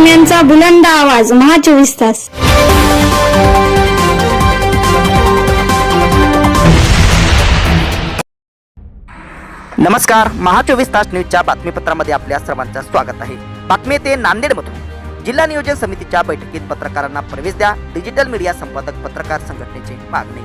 बातम्यांचा बुलंद आवाज महा 24 तास। नमस्कार, महा 24 तास न्यूजच्या बातमीपत्रामध्ये आपल्या सर्वांचं स्वागत आहे। बातमी ते नांदेडमधून जिल्हा नियोजन समितीच्या बैठकीत पत्रकारांना प्रवेश द्या, डिजिटल मीडिया संपादक पत्रकार संघटनेची मागणी।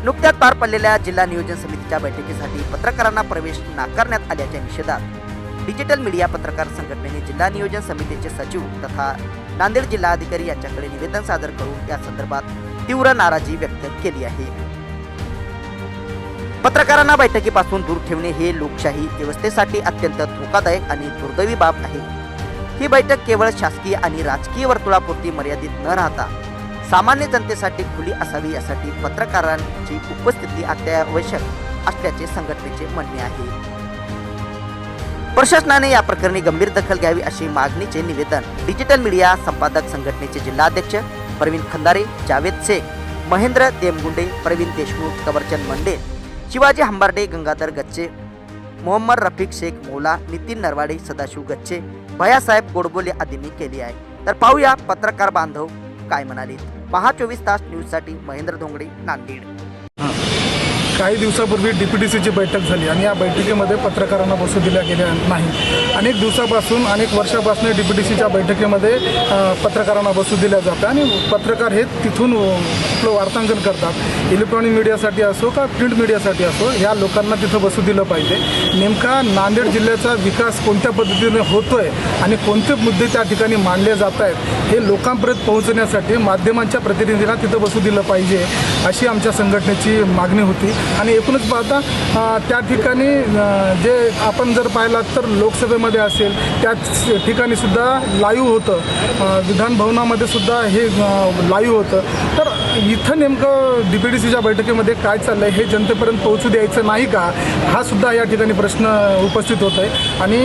नुकत्याच पार पडलेल्या जिल्हा नियोजन समितीच्या बैठकीसाठी पत्रकारांना प्रवेश नाकारण्यात आल्याच्या निषेधात डिजिटल मीडिया पत्रकार संघटनेने जिल्हा नियोजन समितीचे सचिव तथा नांदेड जिल्हाधिकारी यांच्याकडे निवेदन सादर करून या संदर्भात तीव्र नाराजी व्यक्त केली आहे। पत्रकारांना बैठकीपासून दूर ठेवणे हे लोकशाही व्यवस्थेसाठी अत्यंत धोकादायक आणि दुर्दैवी बाब आहे। ही बैठक केवळ शासकीय आणि राजकीय वर्तुळापुरती मर्यादित न राहता सामान्य जनतेसाठी खुली असावी, यासाठी पत्रकारांची उपस्थिती अत्यावश्यक असल्याचे संघटनेचे म्हणणे आहे। प्रशासनाने या प्रकरणी गंभीर दखल घ्यावी अशी मागणीचे निवेदन डिजिटल मीडिया संपादक संघटनेचे जिल्हाध्यक्ष प्रवीण खंदारे, जावेद शेख, महेंद्र देमगुंडे, प्रवीण देशमुख, कवरचंद मंडे, शिवाजी हंबार्डे, गंगाधर गच्चे, मोहम्मद रफिक शेख मौला, नितीन नरवाडे, सदाशिव गच्चे, भैयासाहेब गोडबोले आदींनी केली आहे। तर पाहूया पत्रकार बांधव काय म्हणाले। महा 24 तास न्यूजसाठी महेंद्र धोंगडे, नांदेड। काही दिवसापूर्वी DPDCची बैठक झाली आणि या बैठकीमध्ये पत्रकारांना बसू दिल्या गेल्या नाही। अनेक दिवसापासून, अनेक वर्षापासून DPDCच्या बैठकीमध्ये पत्रकारांना बसू दिल्या जातं आणि पत्रकार हे तिथून आपलं वार्तांकन करतात। इलेक्ट्रॉनिक मीडियासाठी असो का प्रिंट मीडियासाठी असो, या लोकांना तिथं बसू दिलं पाहिजे। नेमका नांदेड जिल्ह्याचा विकास कोणत्या पद्धतीने होतोय आणि कोणते मुद्दे त्या ठिकाणी मांडले जात आहेत हे लोकांपर्यंत पोहोचण्यासाठी माध्यमांच्या प्रतिनिधींना तिथं बसू दिलं पाहिजे, अशी आमच्या संघटनेची मागणी होती। आणि एकूणच पाहता त्या ठिकाणी जे आपण जर पाहिलात तर लोकसभेमध्ये असेल त्याच ठिकाणी सुद्धा लाईव्ह होतं, विधान भवनामध्ये सुद्धा हे लाईव्ह होतं। तर इथं नेमकं DPDCच्या बैठकीमध्ये काय चाललं आहे हे जनतेपर्यंत पोहोचू द्यायचं नाही का, हा सुद्धा या ठिकाणी प्रश्न उपस्थित होत आहे। आणि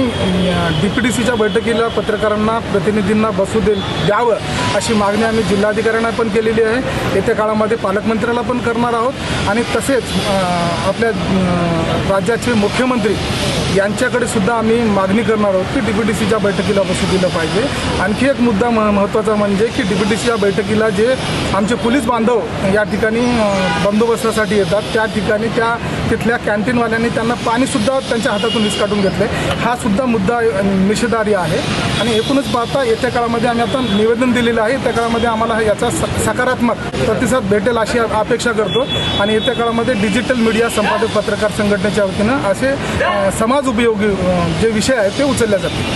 DPDCच्या बैठकीला पत्रकारांना, प्रतिनिधींना बसू द्यावं अशी मागणी आम्ही जिल्हाधिकाऱ्यांना पण केलेली आहे, येत्या काळामध्ये पालकमंत्र्याला पण करणार आहोत आणि तसेच आपल्या राज्याचे मुख्यमंत्री यांच्याकडे सुद्धा आम्ही मागणी करणार आहोत की DPDCच्या बैठकीला बसू दिलं पाहिजे। आणखी एक मुद्दा महत्त्वाचा म्हणजे की DPDCच्या बैठकीला जे आमचे पोलीस बांधव या ठिकाणी बंदोबस्तासाठी येतात, त्या ठिकाणी तिथल्या कॅन्टीनवाल्यांनी त्यांना पाणीसुद्धा त्यांच्या हातातून हिसकाटून घेतले, हा सुद्धा मुद्दा निषेधार्ह आहे। आणि एकूणच पाहता येत्या काळामध्ये आम्ही आता निवेदन दिलेलं आहे, त्या काळामध्ये आम्हाला याचा सकारात्मक प्रतिसाद भेटेल अशी अपेक्षा करतो। आणि येत्या काळामध्ये डिजिटल मीडिया संपादक पत्रकार संघटनेच्या वतीनं असे समाज उपयोगी जे विषय आहेत ते उचलले जातील।